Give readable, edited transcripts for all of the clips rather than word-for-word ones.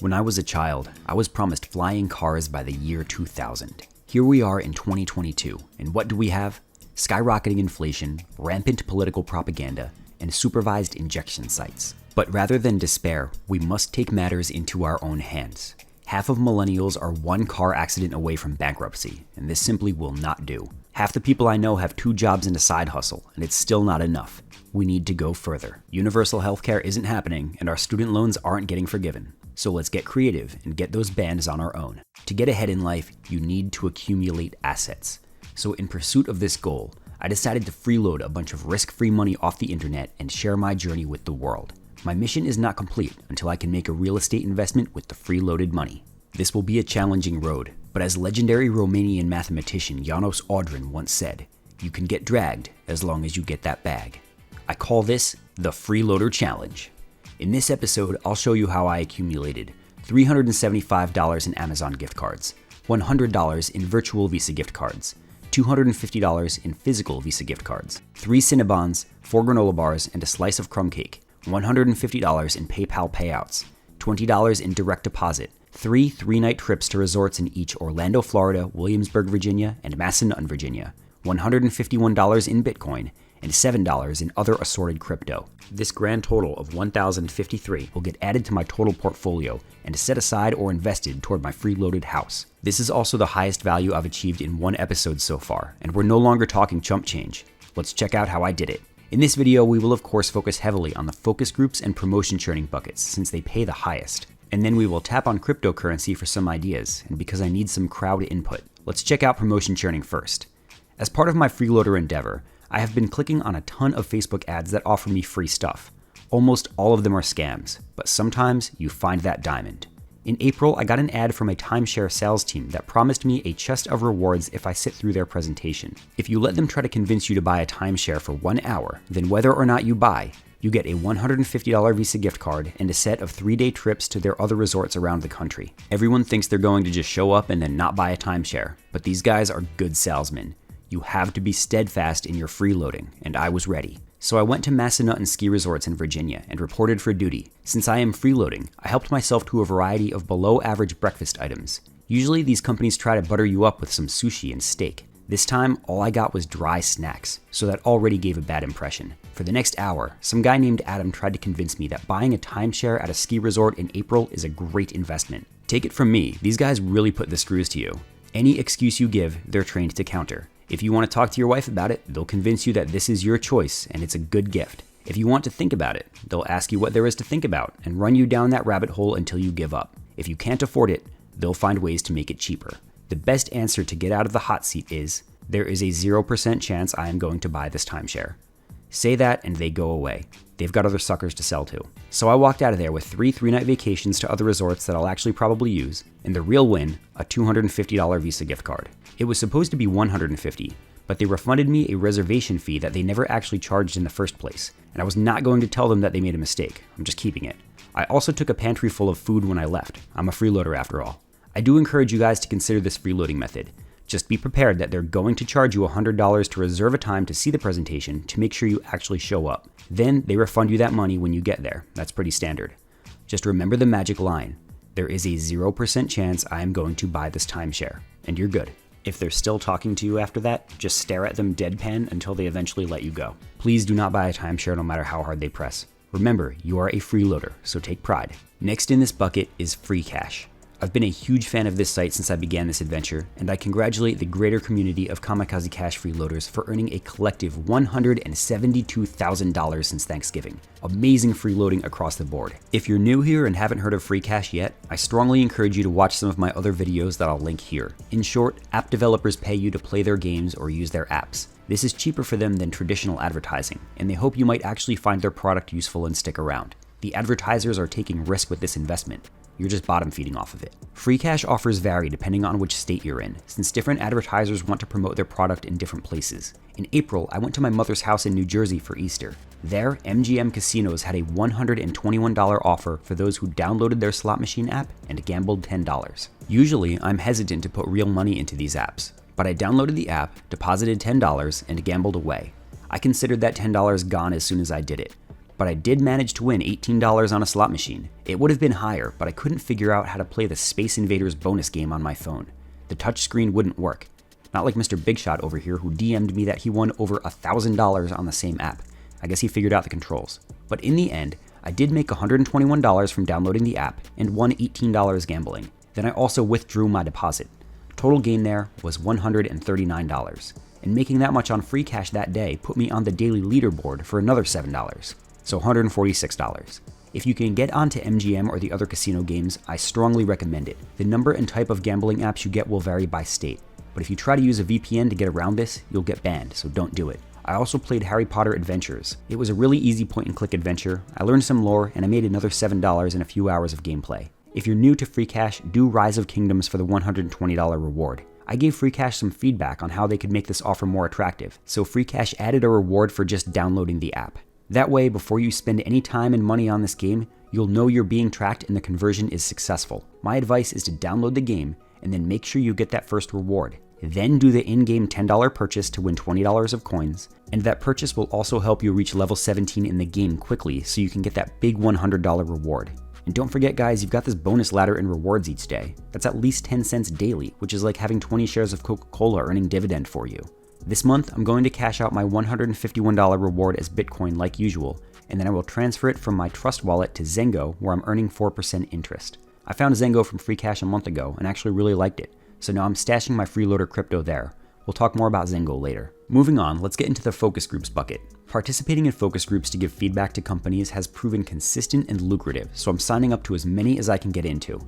When I was a child, I was promised flying cars by the year 2000. Here we are in 2022, and what do we have? Skyrocketing inflation, rampant political propaganda, and supervised injection sites. But rather than despair, we must take matters into our own hands. Half of millennials are one car accident away from bankruptcy, and this simply will not do. Half the people I know have 2 jobs and a side hustle, and it's still not enough. We need to go further. Universal healthcare isn't happening, and our student loans aren't getting forgiven. So let's get creative and get those bands on our own. To get ahead in life, you need to accumulate assets. So in pursuit of this goal, I decided to freeload a bunch of risk-free money off the internet and share my journey with the world. My mission is not complete until I can make a real estate investment with the freeloaded money. This will be a challenging road, but as legendary Romanian mathematician Janos Audrin once said, you can get dragged as long as you get that bag. I call this the Freeloader Challenge. In this episode, I'll show you how I accumulated $375 in Amazon gift cards, $100 in virtual Visa gift cards, $250 in physical Visa gift cards, 3 Cinnabons, 4 granola bars, and a slice of crumb cake, $150 in PayPal payouts, $20 in direct deposit, 3 3-night trips to resorts in each Orlando, Florida, Williamsburg, Virginia, and Massanutten, Virginia, $151 in Bitcoin, and $7 in other assorted crypto. This grand total of $1,053 will get added to my total portfolio and set aside or invested toward my freeloaded house. This is also the highest value I've achieved in one episode so far, and we're no longer talking chump change. Let's check out how I did it. In this video, we will of course focus heavily on the focus groups and promotion churning buckets since they pay the highest. And then we will tap on cryptocurrency for some ideas, and because I need some crowd input. Let's check out promotion churning first. As part of my freeloader endeavor, I have been clicking on a ton of Facebook ads that offer me free stuff. Almost all of them are scams, but sometimes you find that diamond. In April, I got an ad from a timeshare sales team that promised me a chest of rewards if I sit through their presentation. If you let them try to convince you to buy a timeshare for 1 hour, then whether or not you buy, you get a $150 Visa gift card and a set of 3-day trips to their other resorts around the country. Everyone thinks they're going to just show up and then not buy a timeshare, but these guys are good salesmen. You have to be steadfast in your freeloading, and I was ready. So I went to Massanutten ski resorts in Virginia and reported for duty. Since I am freeloading, I helped myself to a variety of below average breakfast items. Usually these companies try to butter you up with some sushi and steak. This time, all I got was dry snacks, so that already gave a bad impression. For the next hour, some guy named Adam tried to convince me that buying a timeshare at a ski resort in April is a great investment. Take it from me, these guys really put the screws to you. Any excuse you give, they're trained to counter. If you want to talk to your wife about it, they'll convince you that this is your choice and it's a good gift. If you want to think about it, they'll ask you what there is to think about and run you down that rabbit hole until you give up. If you can't afford it, they'll find ways to make it cheaper. The best answer to get out of the hot seat is, there is a 0% chance I am going to buy this timeshare. Say that and they go away. They've got other suckers to sell to. So I walked out of there with 3 3-night vacations to other resorts that I'll actually probably use, and the real win, a $250 Visa gift card. It was supposed to be $150, but they refunded me a reservation fee that they never actually charged in the first place, and I was not going to tell them that they made a mistake. I'm just keeping it. I also took a pantry full of food when I left. I'm a freeloader after all. I do encourage you guys to consider this freeloading method. Just be prepared that they're going to charge you $100 to reserve a time to see the presentation to make sure you actually show up. Then they refund you that money when you get there. That's pretty standard. Just remember the magic line. There is a 0% chance I am going to buy this timeshare, and you're good. If they're still talking to you after that, just stare at them deadpan until they eventually let you go. Please do not buy a timeshare no matter how hard they press. Remember, you are a freeloader, so take pride. Next in this bucket is Freecash. I've been a huge fan of this site since I began this adventure, and I congratulate the greater community of Kamikaze Cash freeloaders for earning a collective $172,000 since Thanksgiving. Amazing freeloading across the board. If you're new here and haven't heard of Freecash yet, I strongly encourage you to watch some of my other videos that I'll link here. In short, app developers pay you to play their games or use their apps. This is cheaper for them than traditional advertising, and they hope you might actually find their product useful and stick around. The advertisers are taking risk with this investment. You're just bottom feeding off of it. Freecash offers vary depending on which state you're in, since different advertisers want to promote their product in different places. In April, I went to my mother's house in New Jersey for Easter. There, MGM Casinos had a $121 offer for those who downloaded their slot machine app and gambled $10. Usually, I'm hesitant to put real money into these apps, but I downloaded the app, deposited $10, and gambled away. I considered that $10 gone as soon as I did it. but I did manage to win $18 on a slot machine. It would have been higher, but I couldn't figure out how to play the Space Invaders bonus game on my phone. The touchscreen wouldn't work. Not like Mr. Big Shot over here who DM'd me that he won over $1,000 on the same app. I guess he figured out the controls. But in the end, I did make $121 from downloading the app and won $18 gambling. Then I also withdrew my deposit. Total gain there was $139. And making that much on Freecash that day put me on the daily leaderboard for another $7. So $146. If you can get onto MGM or the other casino games, I strongly recommend it. The number and type of gambling apps you get will vary by state. But if you try to use a VPN to get around this, you'll get banned, so don't do it. I also played Harry Potter Adventures. It was a really easy point-and-click adventure. I learned some lore, and I made another $7 in a few hours of gameplay. If you're new to Freecash, do Rise of Kingdoms for the $120 reward. I gave Freecash some feedback on how they could make this offer more attractive, so Freecash added a reward for just downloading the app. That way, before you spend any time and money on this game, you'll know you're being tracked and the conversion is successful. My advice is to download the game, and then make sure you get that first reward. Then do the in-game $10 purchase to win $20 of coins, and that purchase will also help you reach level 17 in the game quickly so you can get that big $100 reward. And don't forget guys, you've got this bonus ladder and rewards each day. That's at least 10 cents daily, which is like having 20 shares of Coca-Cola earning dividend for you. This month, I'm going to cash out my $151 reward as Bitcoin like usual, and then I will transfer it from my Trust wallet to Zengo where I'm earning 4% interest. I found Zengo from Freecash a month ago and actually really liked it, so now I'm stashing my Freeloader crypto there. We'll talk more about Zengo later. Moving on, let's get into the focus groups bucket. Participating in focus groups to give feedback to companies has proven consistent and lucrative, so I'm signing up to as many as I can get into.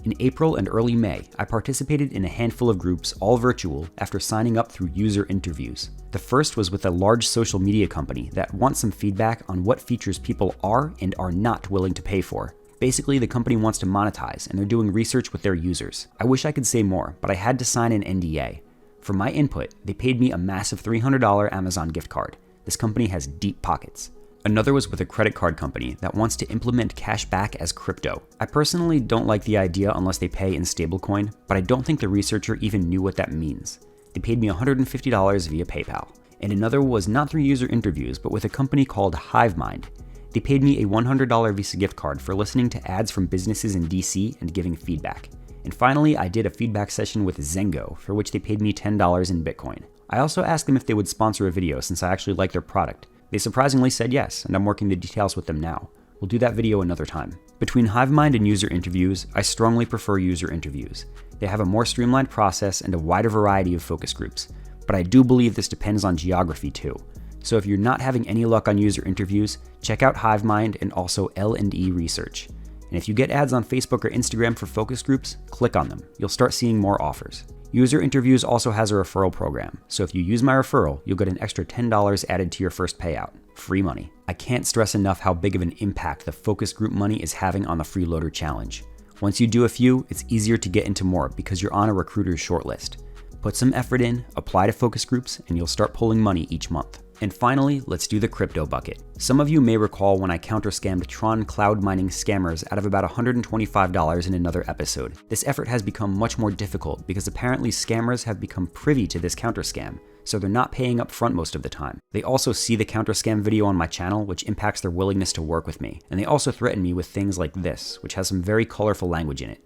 In April and early May, I participated in a handful of groups, all virtual, after signing up through user interviews. The first was with a large social media company that wants some feedback on what features people are and are not willing to pay for. Basically, the company wants to monetize, and they're doing research with their users. I wish I could say more, but I had to sign an NDA. For my input, they paid me a massive $300 Amazon gift card. This company has deep pockets. Another was with a credit card company that wants to implement cash back as crypto. I personally don't like the idea unless they pay in stablecoin, but I don't think the researcher even knew what that means. They paid me $150 via PayPal. And another was not through user interviews, but with a company called HiveMind. They paid me a $100 Visa gift card for listening to ads from businesses in DC and giving feedback. And finally, I did a feedback session with Zengo, for which they paid me $10 in Bitcoin. I also asked them if they would sponsor a video since I actually like their product. They surprisingly said yes, and I'm working the details with them now. We'll do that video another time. Between HiveMind and user interviews, I strongly prefer user interviews. They have a more streamlined process and a wider variety of focus groups, but I do believe this depends on geography too. So if you're not having any luck on user interviews, check out HiveMind and also L&E Research. And if you get ads on Facebook or Instagram for focus groups, click on them. You'll start seeing more offers. User Interviews also has a referral program, so if you use my referral, you'll get an extra $10 added to your first payout. Free money. I can't stress enough how big of an impact the focus group money is having on the Freeloader challenge. Once you do a few, it's easier to get into more because you're on a recruiter's shortlist. Put some effort in, apply to focus groups, and you'll start pulling money each month. And finally, let's do the crypto bucket. Some of you may recall when I counter-scammed Tron cloud mining scammers out of about $125 in another episode. This effort has become much more difficult because apparently scammers have become privy to this counter-scam, so they're not paying up front most of the time. They also see the counter-scam video on my channel, which impacts their willingness to work with me. And they also threaten me with things like this, which has some very colorful language in it.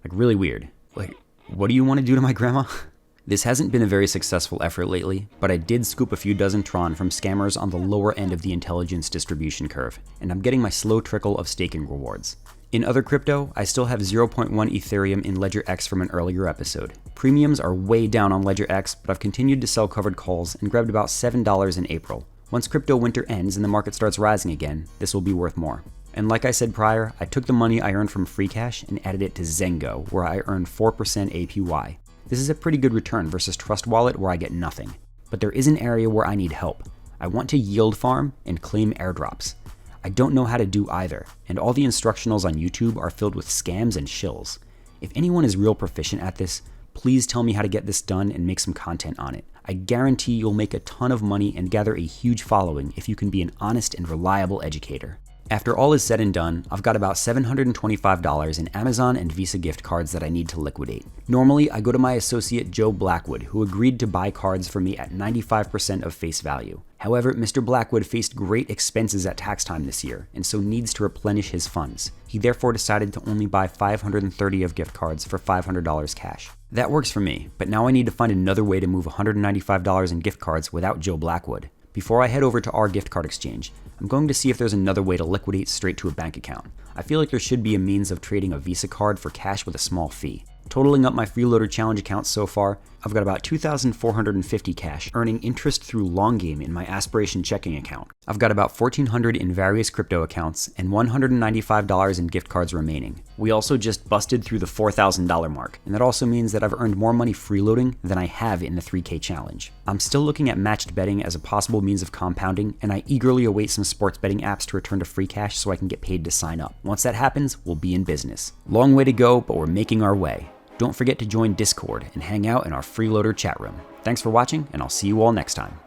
Like really weird. Like, what do you want to do to my grandma? This hasn't been a very successful effort lately, but I did scoop a few dozen Tron from scammers on the lower end of the intelligence distribution curve, and I'm getting my slow trickle of staking rewards. In other crypto, I still have 0.1 Ethereum in Ledger X from an earlier episode. Premiums are way down on Ledger X, but I've continued to sell covered calls and grabbed about $7 in April. Once crypto winter ends and the market starts rising again, this will be worth more. And like I said prior, I took the money I earned from Freecash and added it to Zengo, where I earned 4% APY. This is a pretty good return versus Trust Wallet where I get nothing. But there is an area where I need help. I want to yield farm and claim airdrops. I don't know how to do either, and all the instructionals on YouTube are filled with scams and shills. If anyone is real proficient at this, please tell me how to get this done and make some content on it. I guarantee you'll make a ton of money and gather a huge following if you can be an honest and reliable educator. After all is said and done, I've got about $725 in Amazon and Visa gift cards that I need to liquidate. Normally, I go to my associate Joe Blackwood, who agreed to buy cards for me at 95% of face value. However, Mr. Blackwood faced great expenses at tax time this year, and so needs to replenish his funds. He therefore decided to only buy 530 of gift cards for $500 cash. That works for me, but now I need to find another way to move $195 in gift cards without Joe Blackwood. Before I head over to our gift card exchange, I'm going to see if there's another way to liquidate straight to a bank account. I feel like there should be a means of trading a Visa card for cash with a small fee. Totaling up my Freeloader challenge accounts so far, I've got about 2,450 cash, earning interest through long game in my aspiration checking account. I've got about 1,400 in various crypto accounts and $195 in gift cards remaining. We also just busted through the $4,000 mark, and that also means that I've earned more money freeloading than I have in the 3K challenge. I'm still looking at matched betting as a possible means of compounding, and I eagerly await some sports betting apps to return to Freecash so I can get paid to sign up. Once that happens, we'll be in business. Long way to go, but we're making our way. Don't forget to join Discord and hang out in our Freeloader chat room. Thanks for watching, and I'll see you all next time.